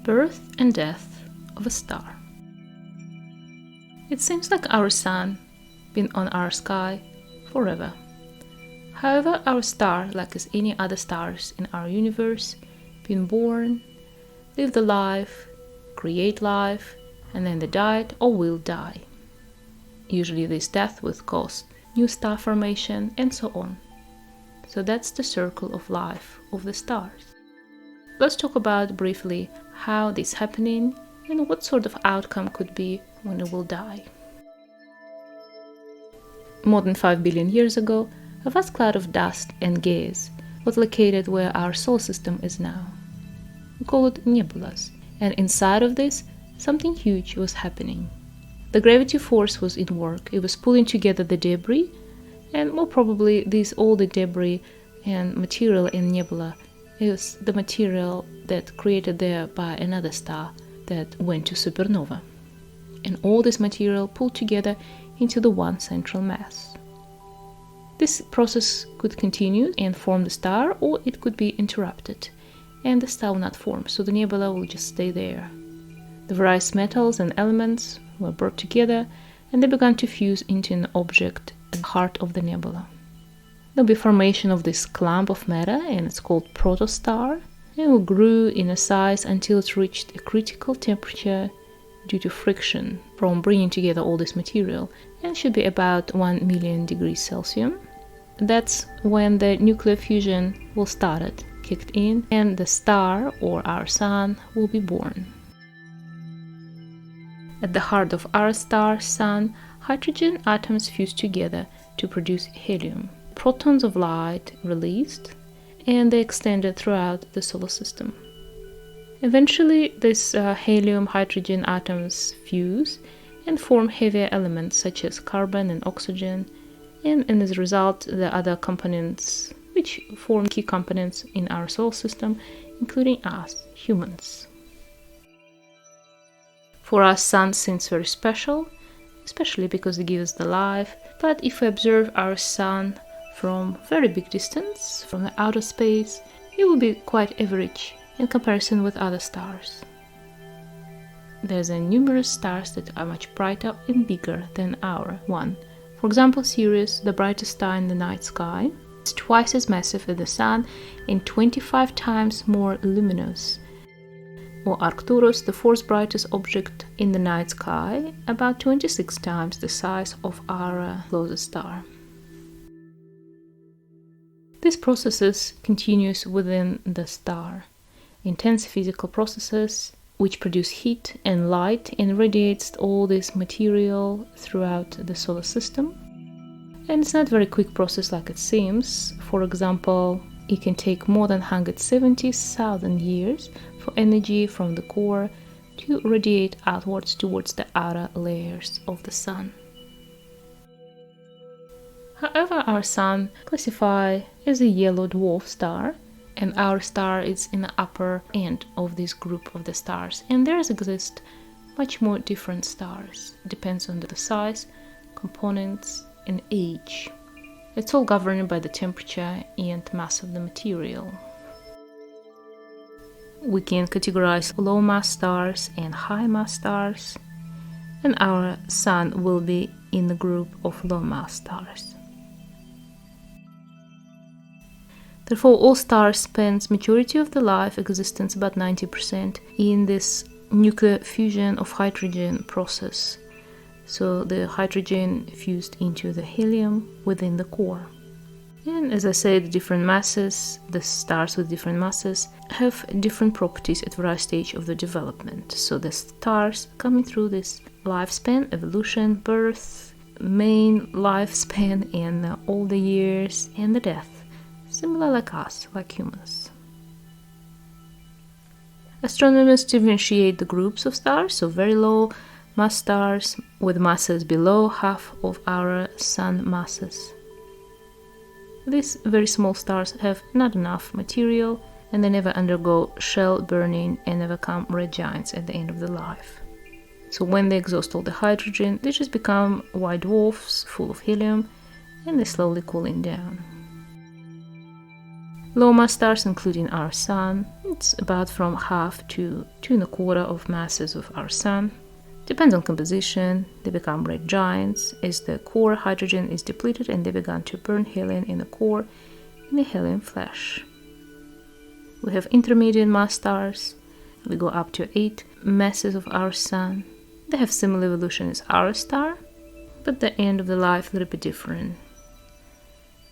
Birth and death of a star. It seems like our sun been on our sky forever. However, our star, like as any other stars in our universe, been born, lived a life, create life, and then they died or will die. Usually this death will cause new star formation and so on. So that's the circle of life of the stars. Let's talk about briefly how this is happening and what sort of outcome could be when it will die. More than 5 billion years ago, a vast cloud of dust and gas was located where our solar system is now. We call it nebulas, and inside of this, something huge was happening. The gravity force was in work. It was pulling together the debris, and more probably all the debris and material in nebula is the material that created there by another star that went to supernova. And all this material pulled together into the one central mass. This process could continue and form the star, or it could be interrupted, and the star will not form, so the nebula will just stay there. The various metals and elements were brought together, and they began to fuse into an object at the heart of the nebula. There'll be formation of this clump of matter, and it's called protostar, and it grew in a size until it reached a critical temperature due to friction from bringing together all this material, and should be about 1 million degrees Celsius. That's when the nuclear fusion will start, kicked in, and the star, or our sun, will be born. At the heart of our star sun, hydrogen atoms fuse together to produce helium. Protons of light released, and they extended throughout the solar system. Eventually, these helium-hydrogen atoms fuse and form heavier elements such as carbon and oxygen, and as a result, the other components which form key components in our solar system, including us, humans. For us, sun seems very special, especially because it gives us the life, but if we observe our sun from very big distance, from the outer space, it will be quite average in comparison with other stars. There's numerous stars that are much brighter and bigger than our one. For example, Sirius, the brightest star in the night sky, is twice as massive as the Sun and 25 times more luminous. Or Arcturus, the fourth brightest object in the night sky, about 26 times the size of our closest star. These processes continue within the star. Intense physical processes which produce heat and light and radiates all this material throughout the solar system. And it's not a very quick process like it seems. For example, it can take more than 170,000 years for energy from the core to radiate outwards towards the outer layers of the sun. However, our sun classifies as a yellow dwarf star, and our star is in the upper end of this group of the stars, and there exist much more different stars. It depends on the size, components, and age. It's all governed by the temperature and mass of the material. We can categorize low mass stars and high mass stars, and our sun will be in the group of low mass stars. Therefore, all stars spend majority of their life existence, about 90%, in this nuclear fusion of hydrogen process. So the hydrogen fused into the helium within the core. And as I said, different masses, the stars with different masses, have different properties at various stages of the development. So the stars coming through this lifespan, evolution, birth, main lifespan, and all the years, and the death. Similar like us, like humans. Astronomers differentiate the groups of stars, so very low mass stars with masses below half of our sun masses. These very small stars have not enough material, and they never undergo shell burning and never become red giants at the end of their life. So when they exhaust all the hydrogen, they just become white dwarfs full of helium, and they're slowly cooling down. Low mass stars, including our Sun, it's about from half to 2.25 of masses of our Sun. Depends on composition, they become red giants as the core hydrogen is depleted and they began to burn helium in the core in the helium flash. We have intermediate mass stars. We go up to 8 masses of our Sun. They have similar evolution as our star, but the end of the life a little bit different.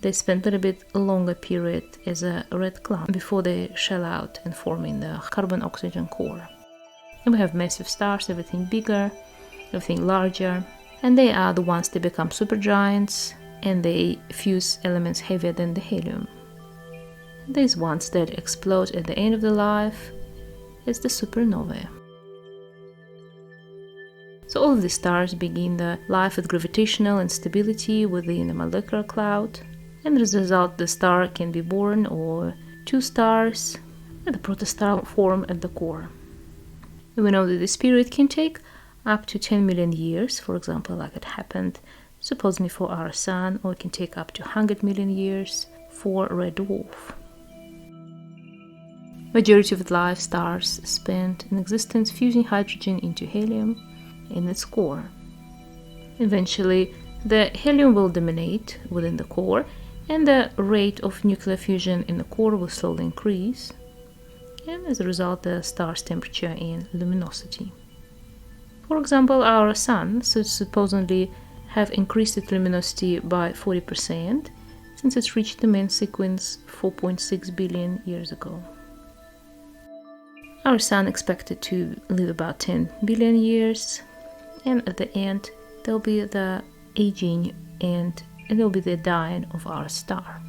They spend a little bit longer period as a red cloud before they shell out and forming the carbon-oxygen core. And we have massive stars, everything bigger, everything larger, and they are the ones that become supergiants and they fuse elements heavier than the helium. These ones that explode at the end of the life is the supernovae. So all of these stars begin the life with gravitational instability within a molecular cloud, and as a result the star can be born or 2 stars and the protostar form at the core. And we know that this period can take up to 10 million years, for example, like it happened supposedly for our Sun, or it can take up to 100 million years for a red dwarf. Majority of life stars spend in existence fusing hydrogen into helium in its core. Eventually, the helium will dominate within the core, and the rate of nuclear fusion in the core will slowly increase, and as a result, the star's temperature and luminosity. For example, our Sun supposedly have increased its luminosity by 40% since it's reached the main sequence 4.6 billion years ago. Our Sun expected to live about 10 billion years, and at the end there'll be the aging and there'll be the dying of our star.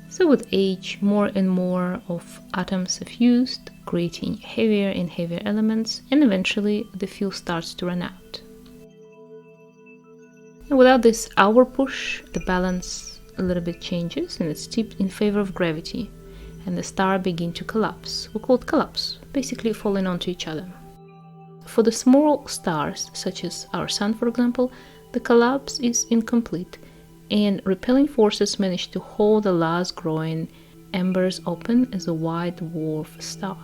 So with age, more and more of atoms are fused, creating heavier and heavier elements, and eventually the fuel starts to run out. And without this hour push, the balance a little bit changes and it's tipped in favor of gravity, and the star begin to collapse. We call it collapse, basically falling onto each other. For the small stars, such as our Sun for example, the collapse is incomplete, and repelling forces manage to hold the last growing embers open as a white dwarf star.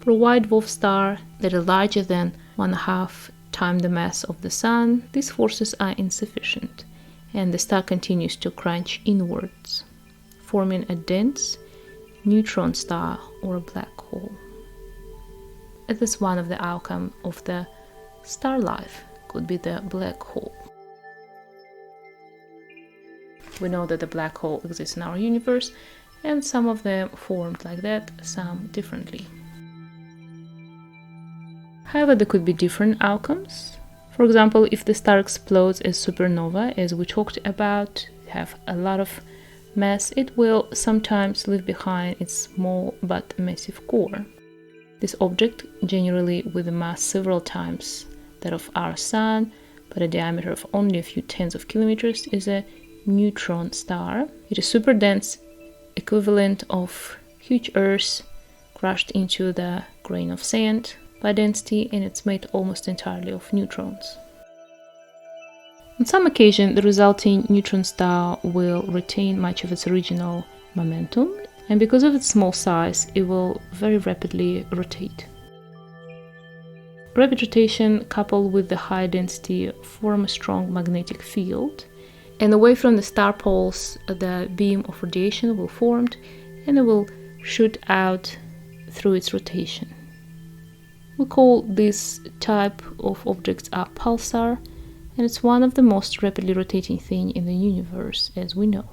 For a white dwarf star that is larger than 1/2 times the mass of the Sun, these forces are insufficient, and the star continues to crunch inwards, forming a dense neutron star or a black hole. It is one of the outcomes of the star life, could be the black hole. We know that the black hole exists in our universe, and some of them formed like that, some differently. However, there could be different outcomes. For example, if the star explodes as supernova, as we talked about, have a lot of mass, it will sometimes leave behind its small but massive core. This object, generally with a mass several times that of our Sun, but a diameter of only a few tens of kilometers, is a neutron star. It is super dense, equivalent of huge Earth crushed into the grain of sand by density, and it's made almost entirely of neutrons. On some occasion, the resulting neutron star will retain much of its original momentum, and because of its small size, it will very rapidly rotate. Rapid rotation coupled with the high density form a strong magnetic field, and away from the star poles the beam of radiation will form and it will shoot out through its rotation. We call this type of objects a pulsar, and it's one of the most rapidly rotating things in the universe, as we know.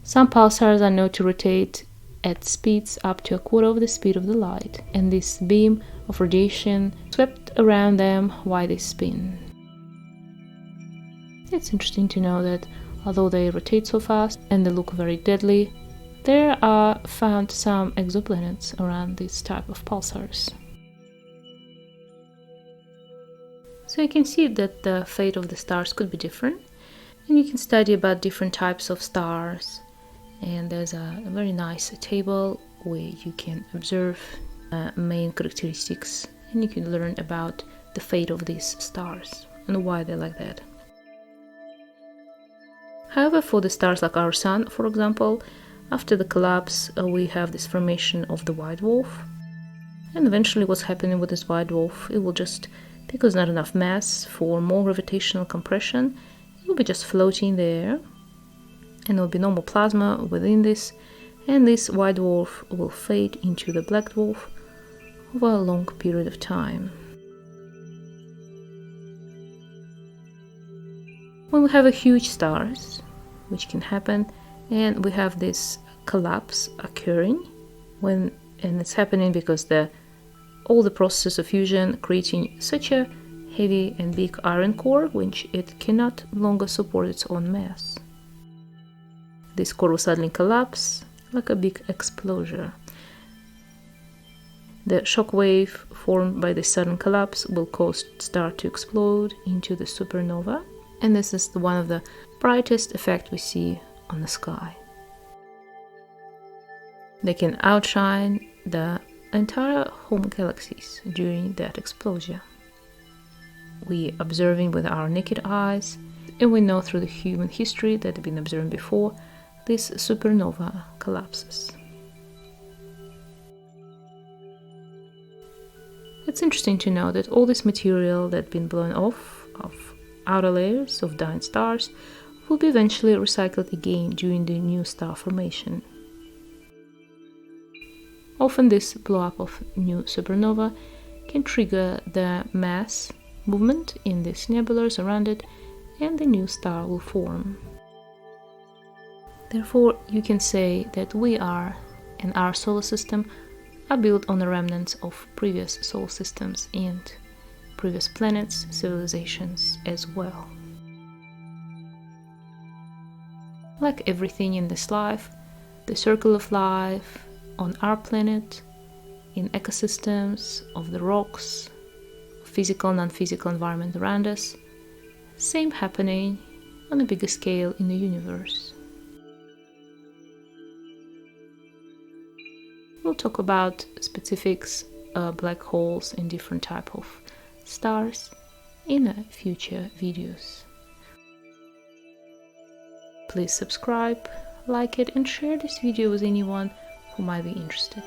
Some pulsars are known to rotate at speeds up to 1/4 of the speed of the light, and this beam of radiation swept around them while they spin. It's interesting to know that although they rotate so fast and they look very deadly, there are found some exoplanets around this type of pulsars. So you can see that the fate of the stars could be different, and you can study about different types of stars, and there's a very nice table where you can observe main characteristics, and you can learn about the fate of these stars and why they're like that. However, for the stars like our Sun, for example, after the collapse, we have this formation of the white dwarf. And eventually what's happening with this white dwarf, it will just, because not enough mass for more gravitational compression, it will be just floating there. And there will be no more plasma within this. And this white dwarf will fade into the black dwarf over a long period of time. When we have a huge stars, which can happen, and we have this collapse occurring, and it's happening because all the processes of fusion creating such a heavy and big iron core which it cannot longer support its own mass. This core will suddenly collapse like a big explosion. The shock wave formed by this sudden collapse will cause the star to explode into the supernova, and this is one of the brightest effects we see on the sky. They can outshine the entire home galaxies during that explosion. We observing with our naked eyes, and we know through the human history that have been observed before, this supernova collapses. It's interesting to know that all this material that had been blown off of outer layers of dying stars will be eventually recycled again during the new star formation. Often this blow-up of new supernova can trigger the mass movement in these nebulas around it, and the new star will form. Therefore, you can say that we are, and our solar system, are built on the remnants of previous solar systems and previous planets, civilizations as well. Like everything in this life, the circle of life on our planet, in ecosystems of the rocks, physical and non-physical environment around us, same happening on a bigger scale in the universe. We'll talk about specifics, black holes and different type of stars in future videos. Please subscribe, like it, and share this video with anyone who might be interested.